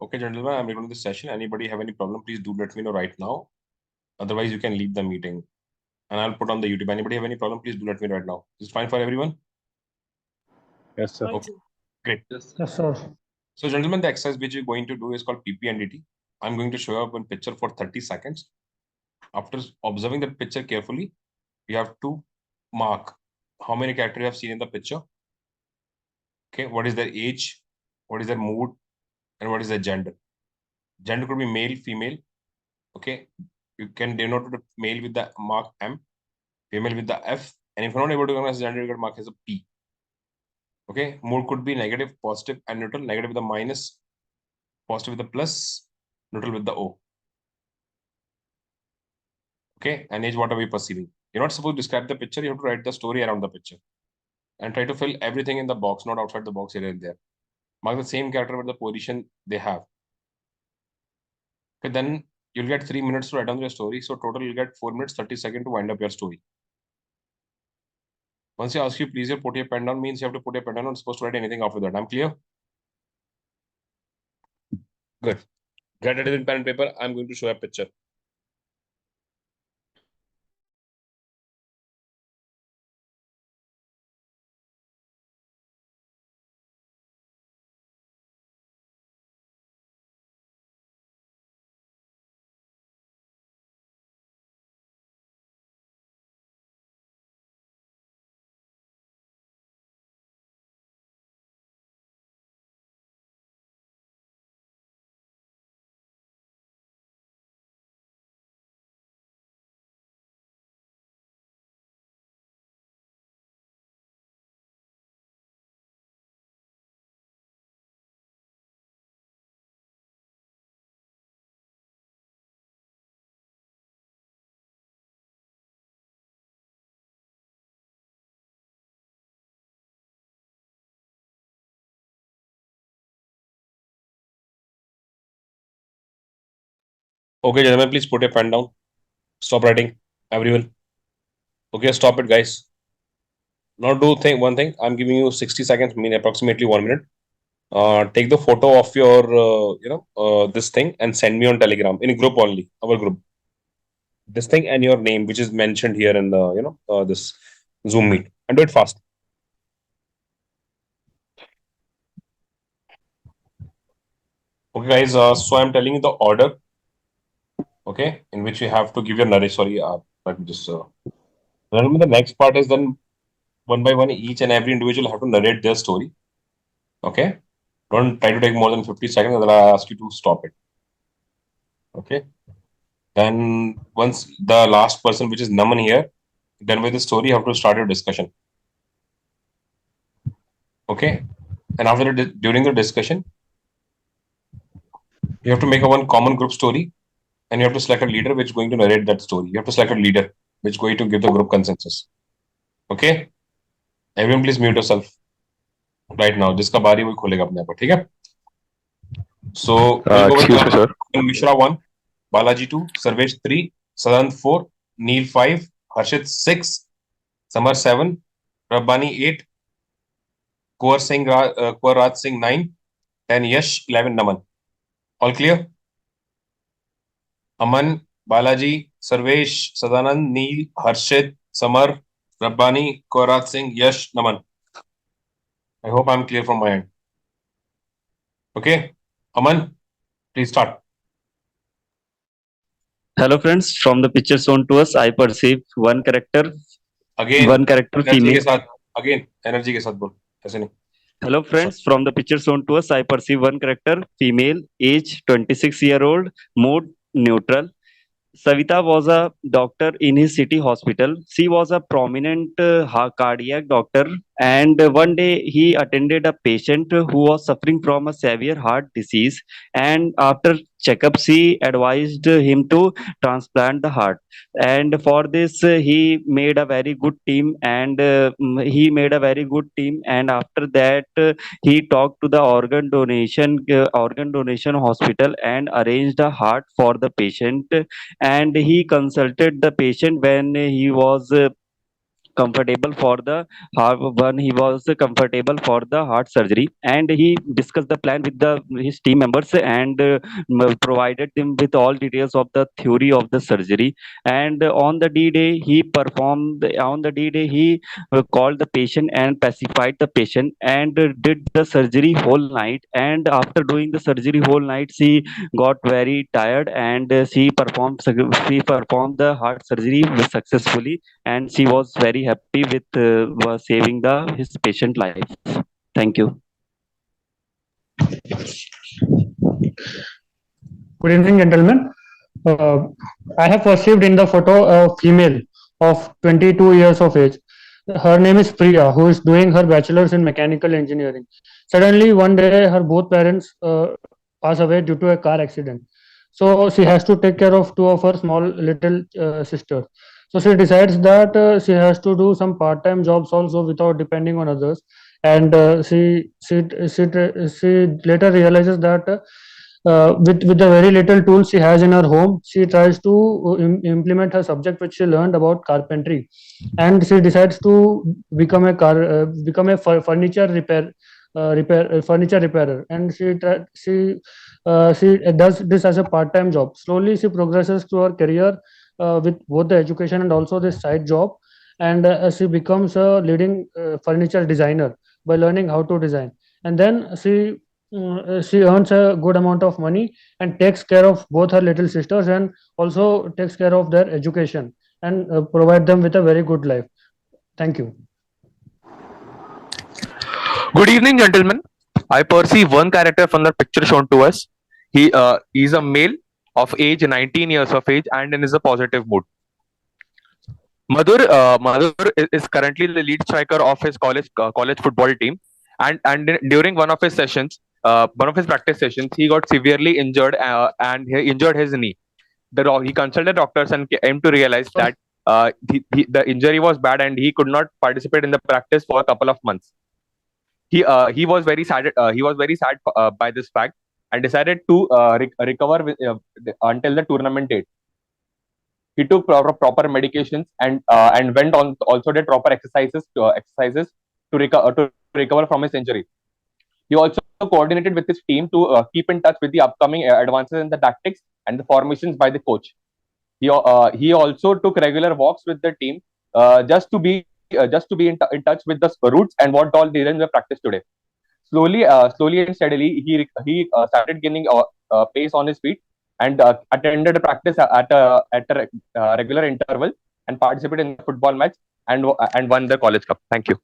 Okay, gentlemen, I'm recording this session. Anybody have any problem, please do let me know right now. Otherwise, you can leave the meeting. And I'll put on the YouTube. Anybody have any problem, please do let me know right now. Is it fine for everyone? Yes, sir. Okay, great. Yes, sir. So, gentlemen, the exercise which we're going to do is called Ppdt. I'm going to show up one picture for 30 seconds. After observing the picture carefully, you have to mark how many characters you have seen in the picture. Okay, what is their age, what is their mood, and what is their gender. Gender could be male, female. Okay, you can denote the male with the mark M, female with the F, and if you're not able to recognize gender, you can mark as a P. Okay, mood could be negative, positive, and neutral. Negative with a minus, positive with a plus, neutral with the O. Okay, and age, what are we perceiving? You're not supposed to describe the picture, you have to write the story around the picture. And try to fill everything in the box, not outside the box here and there. Mark the same character with the position they have. Okay, then you'll get 3 minutes to write down your story. So total you'll get 4 minutes, 30 seconds to wind up your story. Once I ask you, please put your pen down, means you have to put your pen down. Not supposed to write anything after that. I'm clear? Good. Get it in pen and paper. I'm going to show a picture. Okay, gentlemen, please put your pen down. Stop writing, everyone. Okay, stop it, guys. Now do one thing. I'm giving you 60 seconds, mean approximately 1 minute. Take the photo of your, this thing and send me on Telegram in group only, our group. This thing and your name, which is mentioned here in the, this Zoom meet, and do it fast. Okay, guys. So I'm telling you the order. Okay, in which you have to give your narration. Sorry, let me just. Remember, the next part is then one by one, each and every individual have to narrate their story. Okay, don't try to take more than 50 seconds, and then I'll ask you to stop it. Okay. Then once the last person, which is Naman here, done with the story, you have to start your discussion. Okay, and after during the discussion, you have to make a one common group story, and you have to select a leader which is going to narrate that story. You have to select a leader which is going to give the group consensus. Okay, everyone please mute yourself right now. जिसका बारी वही खोलेगा अपने आप पर, ठीक है? So we'll go with Excuse me, sir. Mishra 1, Balaji 2, Sarvesh 3, Sadan 4, Neil 5, Harshit 6, Samar 7, Rabbani 8, Kuwar Raj Singh 9, 10 Yash, 11 Naman. All clear? Aman, Balaji, Sarvesh, Sadanand, Neil, Harshit, Samar, Rabbani, Kuwar Raj Singh, Yash, Naman. I hope I'm clear from my end. Okay, Aman, please start. Hello friends, from the picture shown to us, I perceive one character Again, energy female. के साथ, again, energy के साथ बोल, ऐसे नहीं. Hello friends, from the picture shown to us, I perceive one character female, age 26-year-old, mood neutral. Savita was a doctor in his city hospital. She was a prominent cardiac doctor, and one day he attended a patient who was suffering from a severe heart disease. And after checkup, she advised him to transplant the heart. And for this, he made a very good team, and he made a very good team. And after that, he talked to the organ donation hospital and arranged a heart for the patient, and he consulted the patient when he was comfortable for the heart when he was comfortable for the heart surgery, and he discussed the plan with his team members, and provided them with all details of the theory of the surgery. And on the D-day he performed on the D-day he called the patient and pacified the patient, and did the surgery whole night. And after doing the surgery whole night, she got very tired, and she performed the heart surgery successfully, and she was very happy with saving the his patient life. Thank you. Good evening, gentlemen. Uh, I have perceived in the photo a female of 22 years of age. Her name is Priya, who is doing her bachelor's in mechanical engineering. Suddenly, one day, her both parents pass away due to a car accident. So she has to take care of two of her small little sisters. So she decides that she has to do some part-time jobs also without depending on others. And she later realizes that with the very little tools she has in her home, she tries to implement her subject which she learned about carpentry, and she decides to become a furniture furniture repairer, and she does this as a part-time job. Slowly she progresses to her career with both the education and also this side job, and she becomes a leading furniture designer by learning how to design. And then she earns a good amount of money and takes care of both her little sisters, and also takes care of their education, and provide them with a very good life. Thank you. Good evening, gentlemen. I perceive one character from the picture shown to us. He is a male of age 19 years of age and is a positive mood. Madhur is currently the lead striker of his college football team, and during one of his sessions, one of his practice sessions, he got severely injured and he injured his knee. He consulted doctors and came to realize that the injury was bad and he could not participate in the practice for a couple of months. He was very sad. He was very sad by this fact and decided to recover until the tournament date. He took proper medications and went on also did proper exercises to recover from his injury. He also coordinated with his team to keep in touch with the upcoming advances in the tactics and the formations by the coach. He also took regular walks with the team just to be in touch with the routes and what all they did in the practice today. Slowly and steadily, he started gaining pace on his feet and attended a practice at a regular interval and participated in the football match and won the college cup. Thank you.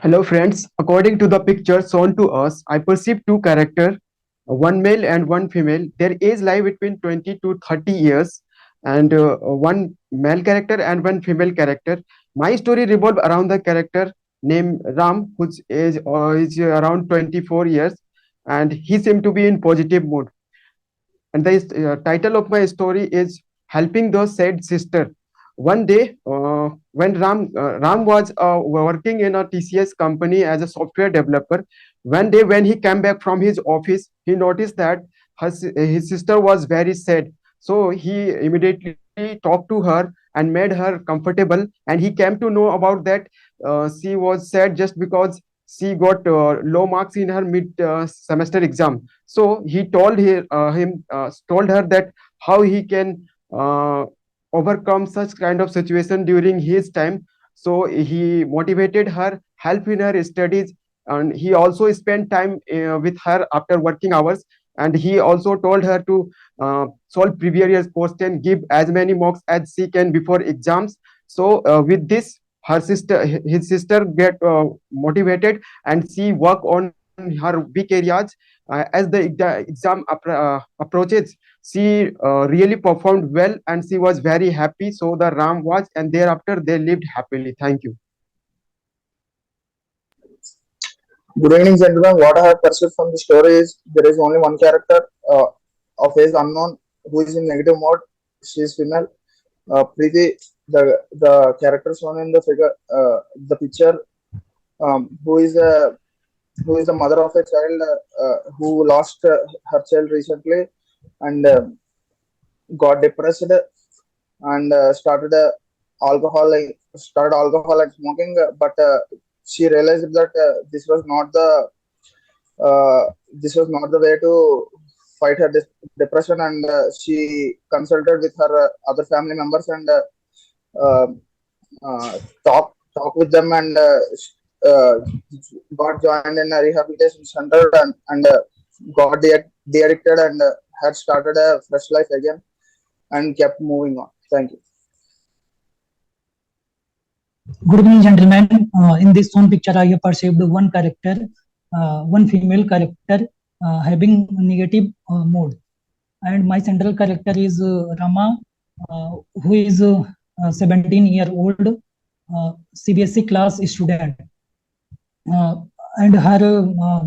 Hello friends, according to the picture shown to us, I perceive two characters, one male and one female. Their age lie between 20 to 30 years, and one male character and one female character. My story revolves around the character named Ram, whose age is around 24 years, and he seemed to be in positive mood. And the title of my story is Helping the Sad Sister. One day, when Ram was working in a TCS company as a software developer, one day when he came back from his office, he noticed that his sister was very sad. So he immediately talked to her and made her comfortable. And he came to know about that she was sad just because she got low marks in her mid semester exam. So he told told her that how he can overcome such kind of situation during his time. So he motivated her, help in her studies, and he also spent time with her after working hours. And he also told her to solve previous year's question, give as many marks as she can before exams. So with this, his sister get motivated, and she work on her weak areas. As the exam approaches, she really performed well and she was very happy. So the Ram was, and thereafter they lived happily. Thank you. Good evening, gentlemen. What I have perceived from the story is there is only one character of age unknown who is in negative mode. She is female. Preeti, the character shown in the figure, the picture, who is the mother of a child who lost her child recently, and got depressed and started alcohol and smoking, but she realized that this was not the way to fight her depression, and she consulted with her other family members and uh, uh, talk with them, and uh, got joined in a rehabilitation center, and got de-addicted, and had started a fresh life again and kept moving on. Thank you. Good evening, gentlemen. In this one picture, I have perceived one character, one female character having negative mood, and my central character is Rama, who is 17-year-old CBSE class student, and her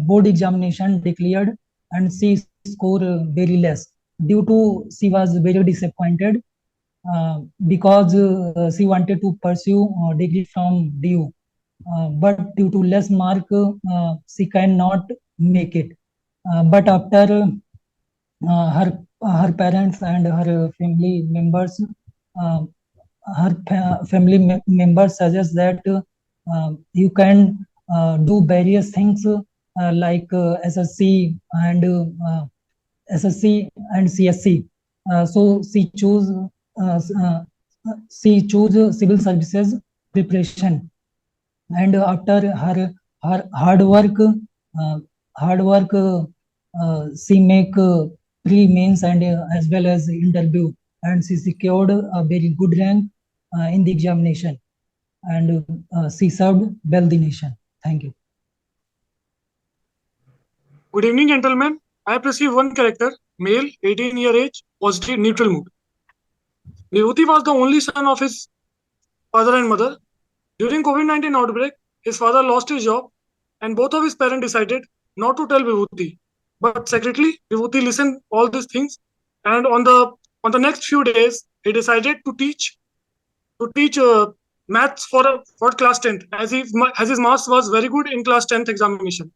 board examination declared, and she scored very less. Due to she was very disappointed because she wanted to pursue degree from DU, but due to less mark, she cannot make it. But after her parents and her family members, members suggest that you can do various things like SSC and SSC and CSC. So she chose civil services preparation, and after her hard work, she make pre-mains and as well as interview, and she secured a very good rank in the examination, and she served well the nation. Thank you. Good evening, gentlemen. I have received one character, male, 18-year age, positive, neutral mood. Vibhuti was the only son of his father and mother. During COVID-19 outbreak, his father lost his job, and both of his parents decided not to tell Vibhuti. But secretly, Vibhuti listened all these things, and on the next few days, he decided to teach maths for class 10th, as his maths was very good in class 10th examination.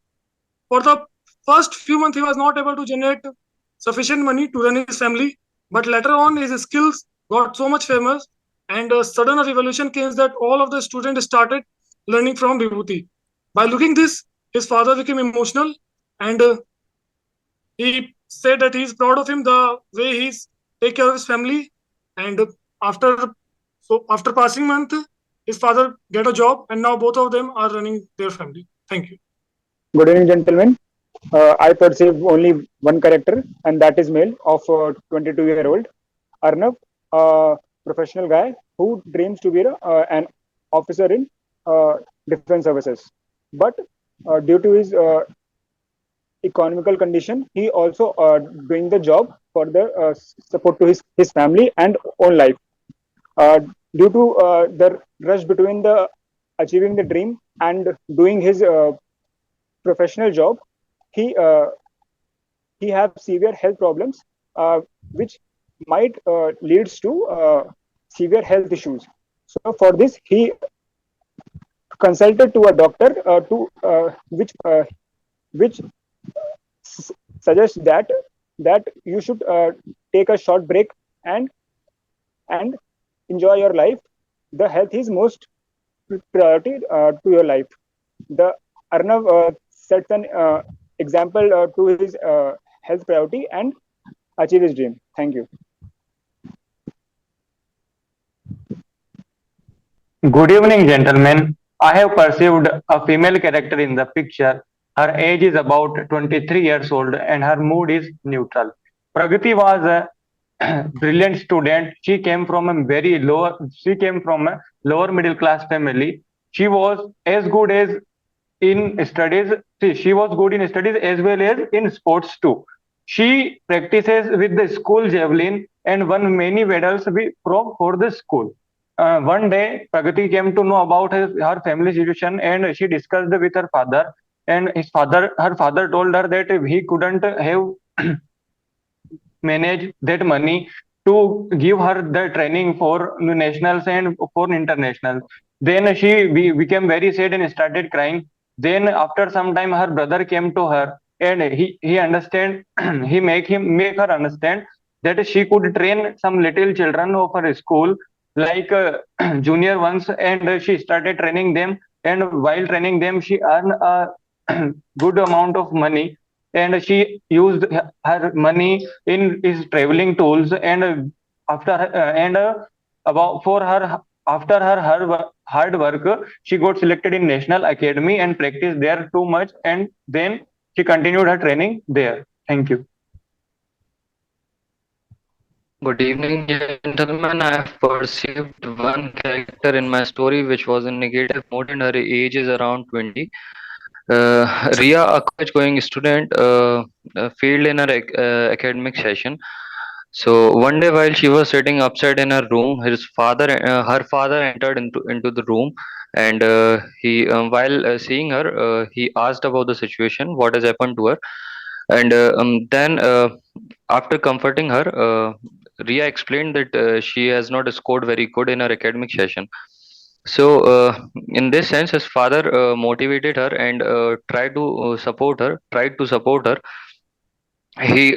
For the first few months, he was not able to generate sufficient money to run his family, but later on, his skills got so much famous, and a sudden revolution came that all of the students started learning from Vibhuti. By looking this, his father became emotional, and he said that he is proud of him, the way he's take care of his family. And after passing month, his father get a job, and now both of them are running their family. Thank you. Good evening, gentlemen. I perceive only one character, and that is male of 22-year-old Arnav, a professional guy who dreams to be an officer in defense services. But due to his economical condition, he also doing the job for the support to his family and own life. Due to the rush between the achieving the dream and doing his professional job, he have severe health problems, which might leads to severe health issues. So for this, he consulted to a doctor which suggests that you should take a short break and enjoy your life. The health is most priority to your life. The Arnav sets an example to his health priority and achieve his dream. Thank you. Good evening, gentlemen. I have perceived a female character in the picture. Her age is about 23 years old and her mood is neutral. Pragati was a brilliant student. She came from a lower middle class family. She was as good as in studies. She was good in studies as well as in sports too. She practices with the school javelin and won many medals for the school. One day, Pragati came to know about her family situation, and she discussed with her father. And her father told her that he couldn't have manage that money to give her the training for nationals and for international. Then she became very sad and started crying. Then after some time, her brother came to her and he understand he make her understand that she could train some little children of her school, like junior ones, and she started training them. And while training them, she earned a good amount of money, and she used her money in his traveling tools. And after and about for her after her hard work, she got selected in National Academy and practiced there too much, and then she continued her training there. Thank you. Good evening, gentlemen. I have perceived one character in my story which was in negative mode and her age is around 20. Ria, a college-going student, failed in her academic session. So one day, while she was sitting upside in her room, her father entered into the room, and while seeing her, he asked about the situation, what has happened to her, and then after comforting her, Ria explained that she has not scored very good in her academic session. So, in this sense, his father motivated her and tried to support her. He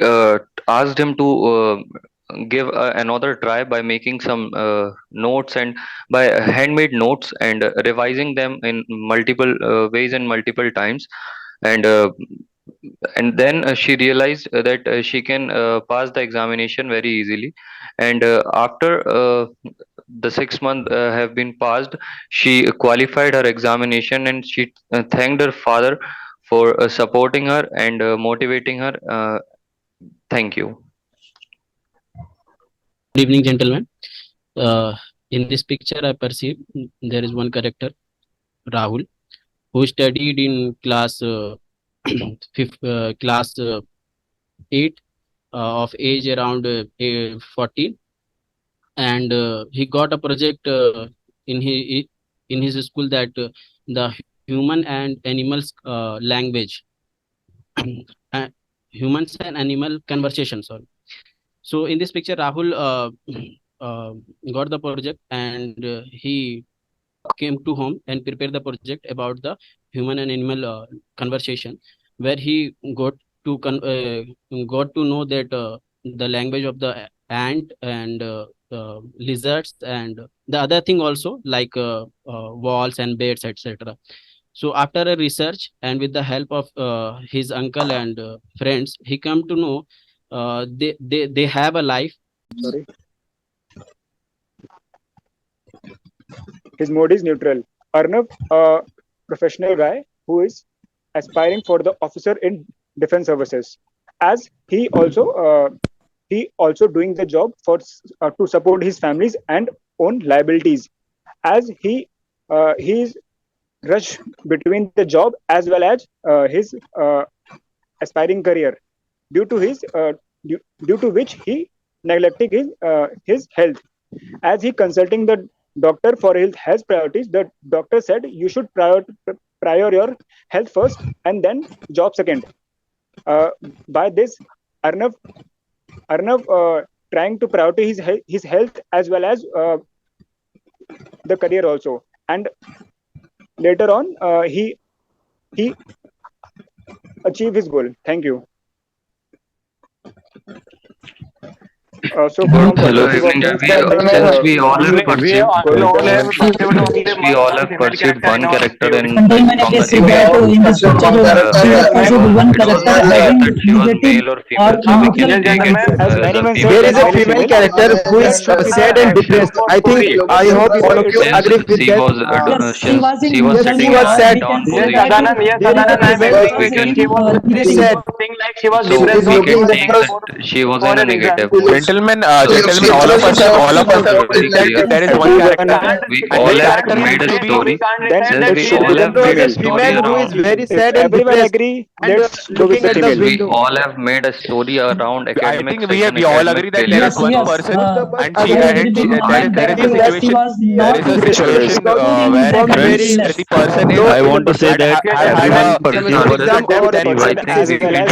asked him to give another try by making some notes and by handmade notes and revising them in multiple ways and multiple times. And then she realized that she can pass the examination very easily. And after the 6 months have been passed, she qualified her examination, and she thanked her father for supporting her and motivating her. Thank you. Good evening, gentlemen. In this picture, I perceive there is one character, Rahul, who studied in class class 8 of age around 14, and he got a project in his school that the human and animals language, humans and animal conversation. Sorry. So in this picture, Rahul got the project, and he came to home and prepared the project about the human and animal conversation, where he got to know that the language of the ant and lizards and the other thing also, like walls and beds, etc. So after a research and with the help of his uncle and friends, he come to know they have a life. Sorry. His mode is neutral. Arnav, a professional guy who is aspiring for the officer in defense services, as he also doing the job for to support his families and own liabilities, as he is rush between the job as well as his aspiring career, due to which he neglecting his health. As he consulting the doctor for his health priorities, the doctor said you should prior your health first and then job second. By this, Arnav trying to prioritize his health as well as the career also, and later on he achieve his goal. Thank you. So Hello, evening. Since we all have perceived one character in Gentlemen, I can see that in this picture, she has perceived one character having negative or neutral. There is a female character who is sad and depressed. I hope all of you agree with that. She was sitting sad. down she was in a negative mood. Gentlemen, all of us, there is one character. We all have made a story. Since we all have made a story around, Very sad and everyone depressed. agree. And Let's go with the looking at the female. we window. all have made a story around I academic think section, we all academic agree that there is failure. one person, and I she agree with there is a Mohammed situation. was not There is a situation where the person is. I want to say that had everyone a perceives exam this or story. I think as well as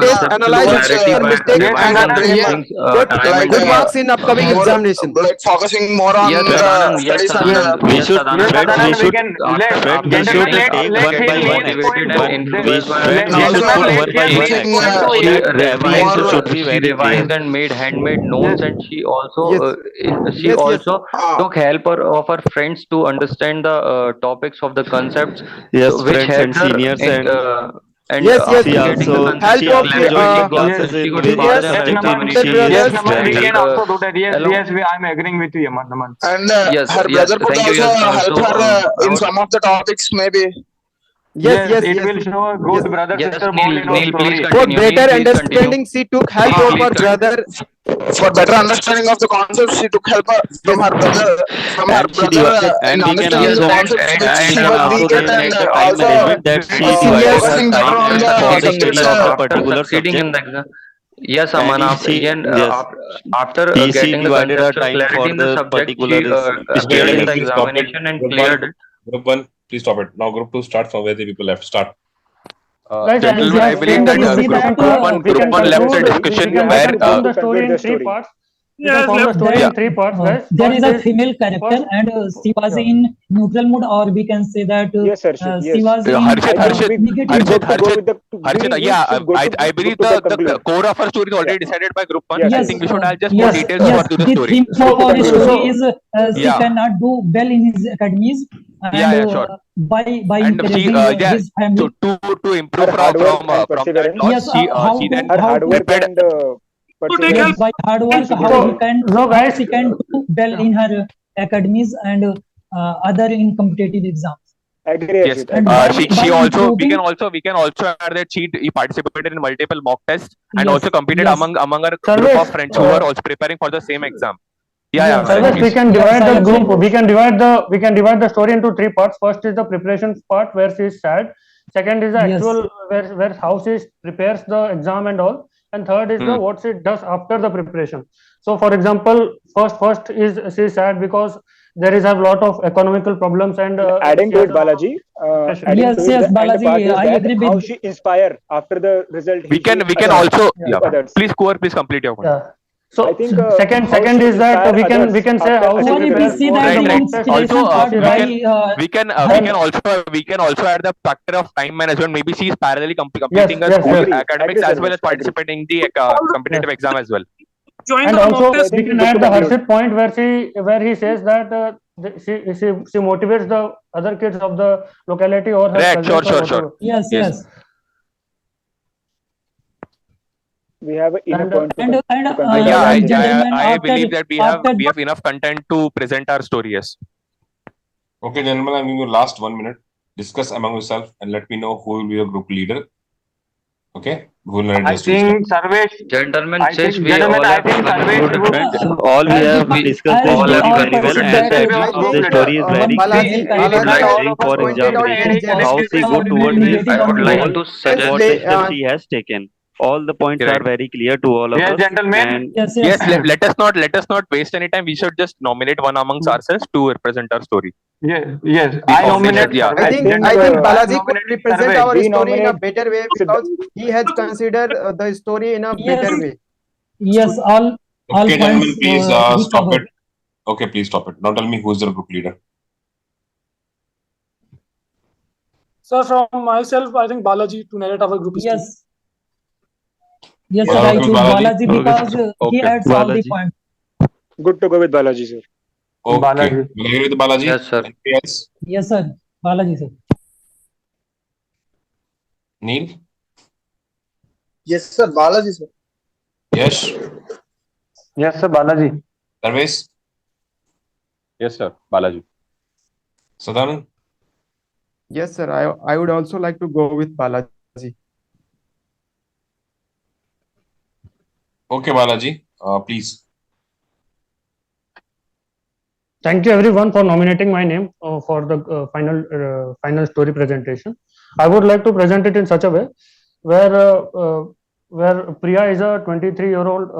test, conceptual analyze clarity her by mistake, Yes, and revising Anand, yes. things get time and good again. marks in upcoming more examination. like focusing more on Yes, the Sadanand. Yes, studies and Sadanand. we Yes, should- Sadanand. Yes, Friends, Sadanand, we we should- can let Friends, we gentlemen, should let take let one him by he one is going motivated to and let, influenced by let, friends, we should gentlemen, put let one by him he one is action. going to she let Every revised, answer should be she very clear. revised and made handmade notes, yes. and she also Yes. she Yes, yes. also took help of her friends to understand the topics of the concepts, Yes, which friends and helped her seniors, in, and Yes, yes. after she getting the also concept Help she of also joined the the classes she in could various seniors, pass the subjects, examination. and talented she Yes, is brothers. Naman, we very can also do that. Yes, Along, yes, I'm agreeing with you, Naman. and yes, her yes, brother could thank you. also Yes, help so her I in would some of the topics maybe. Yes, it yes. will show a good Yes. brother-sister Neil, bond in our Neil, please story. For continue. Neil, better please continue. understanding, she took help Neil, of please her continue. brother. For better understanding of the concept, she took help from her brother, And she divi- in and we can understanding Yes, the also concepts which and we she can was also weak at, then and make the time also management that she divided her focusing better time on the for the subjects. study of a after particular succeeding in subject. the exam. Yes, And Aman. if After she again, yes, after she getting the divided her conceptual time clarity for in the the subject, particular she Okay, appeared in gentlemen, the please stop it. examination and Group cleared one, it. group one, please stop it. Now group two, start from where the people left. Start. Guys, as we Gentlemen, I have believe seen the that we see discussion that group part, one, we group can one left the conclude. discussion We can where form the to story conclude in the three story. parts. We Yes, can form the left. story yeah. in three parts, guys. there is First a is female character first. and she was Yeah. in neutral mood, or we can say that Yes, Harshit. she Yes. was in Harshit, I think Harshit, negative we mood. got to go with the Harshit, we yeah, should go to I believe go to the the conclude. core of our story is Yeah. already decided by group one. Yes, I Yes, yes. think we should add just more yes, details yes. to the The story. theme So of to our conclude. story So is she Yeah, cannot do well in his academies, yeah, and yeah, sure. by And she, encouraging yeah, his family. to improve Her hard work and from that perseverance. loss, Yes, how she to then Her how hard to work prepared. and To take yes, help. perseverance. by hard work, She got how a so he can no, how guys. she can do well in her academies and other in competitive exams, agree, Yes, Harshit. and Agree. by she also improving. we can also add that he participated in multiple mock tests and Yes, also competed yes, among a group of Service. friends who were also preparing for the same exam. Yeah, yeah, yes, Rajesh, Service. We please. can yes, divide I the agree. group. We can divide the story into three parts. First is the preparation part where she is sad. Second is the Yes, actual where how she prepares the exam and all. And third is the Hmm. what she does after the preparation. So, for example, first is she is sad because there is a lot of economical problems and And adding she to has it, a lot of Balaji, pressure. adding yes, to it, yes, the end part Balaji, is I that agree how with. she inspire after the result, she We can inspire also, Yeah. yeah. others. Please, Kuar, please complete your point. Yeah. I So think second how second she is that inspire we others can say after how she achieving Only the we prepares result. see for that the Right, the right. mock test. Also, inspiration How part she by writes. we Then can also add the factor of time management. Maybe she is parallelly yes, completing her yes, school yes, Agree, academics agree, as well Sarvesh, as agree. participating in the yes. competitive exam as well. Join And the mock also So I test. we think can good to add the conclude. Harshit point where he says that she motivates the other kids of the locality or her Right, sure, cousins or sure, sure. whatever. yes, Yes. yes, We have enough And point to and conclude our Yeah, discussion. gentlemen, I believe that after we have enough content to present our story. Yes. Okay, gentlemen, I'm giving you last 1 minute. Discuss among yourself and let me know who will be your group leader. Okay, who will narrate I the story. think Sarvesh. Gentlemen, I since think we all gentlemen. I have think Sarvesh concluded, would. And all we as have we discussed this as we story all very well, perceive and that the Should be our essence of group the leader. story is one very female clear. Balaji, It character is Not Balaji, all guiding of us for would be portrays any two examination, how she positive go and towards it, negative or I would like neutral. to and suggest. what the Firstly, steps she has taken. All the points are Right. very clear to all of Yes, us. gentlemen. And Yes, Yes. yes, Let us not waste any time. We should just nominate one amongst ourselves to represent our story. Yes, yes. We I nominate. nominate. Yeah. I I think think Balaji could Nominated represent Sarvesh. our we story in a nominate better way because he has considered the story in a yes, better way. yes. All Okay, gentlemen, points please he stop covered. it. Okay, please stop it. Now tell me who's the group leader. Sir, from myself, I think Balaji to narrate our group story. Yes, yes, You sir. are I okay with choose Balaji? Balaji Okay, because he Okay. adds all the Balaji. points. good to go with Balaji, sir. Okay. Balaji. You agree with Balaji? Yes, sir. Anybody else? Yes, sir. Balaji, sir. Neil? Yes, sir. Balaji, sir. Yes. Yes, sir. Balaji. Sarvesh? Yes, sir. Balaji. Sadanand? Yes, sir. I would also like to go with Balaji. Okay, Balaji. Please. thank you everyone for nominating my name for the final story presentation. I would like to present it in such a way where Priya is a 23-year-old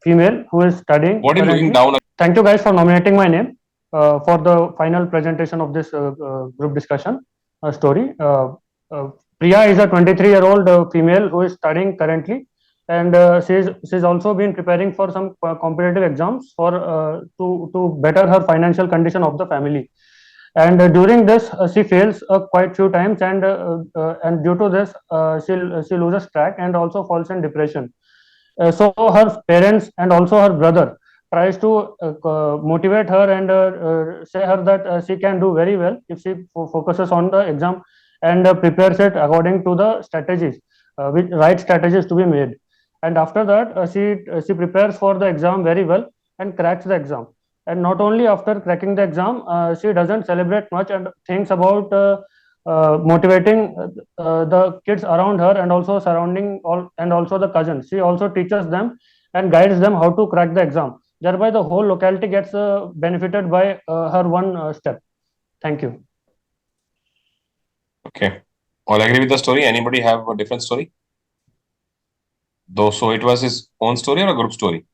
female who is studying What are you looking currently. down? Thank you guys for nominating my name for the final presentation of this group discussion story. Priya is a 23-year-old female who is studying currently, and she's also been preparing for some competitive exams for to better her financial condition of the family. And during this, she fails quite few times, and due to this, she loses track and also falls in depression. So her parents and also her brother tries to motivate her and say her that she can do very well if she focuses on the exam and prepares it according to the strategies, with right strategies to be made. And after that, she prepares for the exam very well and cracks the exam. And not only after cracking the exam, she doesn't celebrate much and thinks about motivating the kids around her and also surrounding all and also the cousins. She also teaches them and guides them how to crack the exam. Thereby, the whole locality gets benefited by her one step. Thank you. Okay. All agree with the story? Anybody have a different story? Though, so it was his own story or a group story?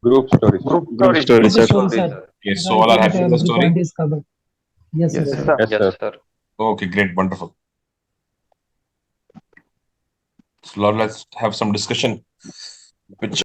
Group story. Group story, sir. Sir. Yes. So all are happy with the Every story? point is covered. Yes, Yes, sir. sir. Yes, Yes, sir. sir. Okay, great, wonderful. So now let's have some discussion. Which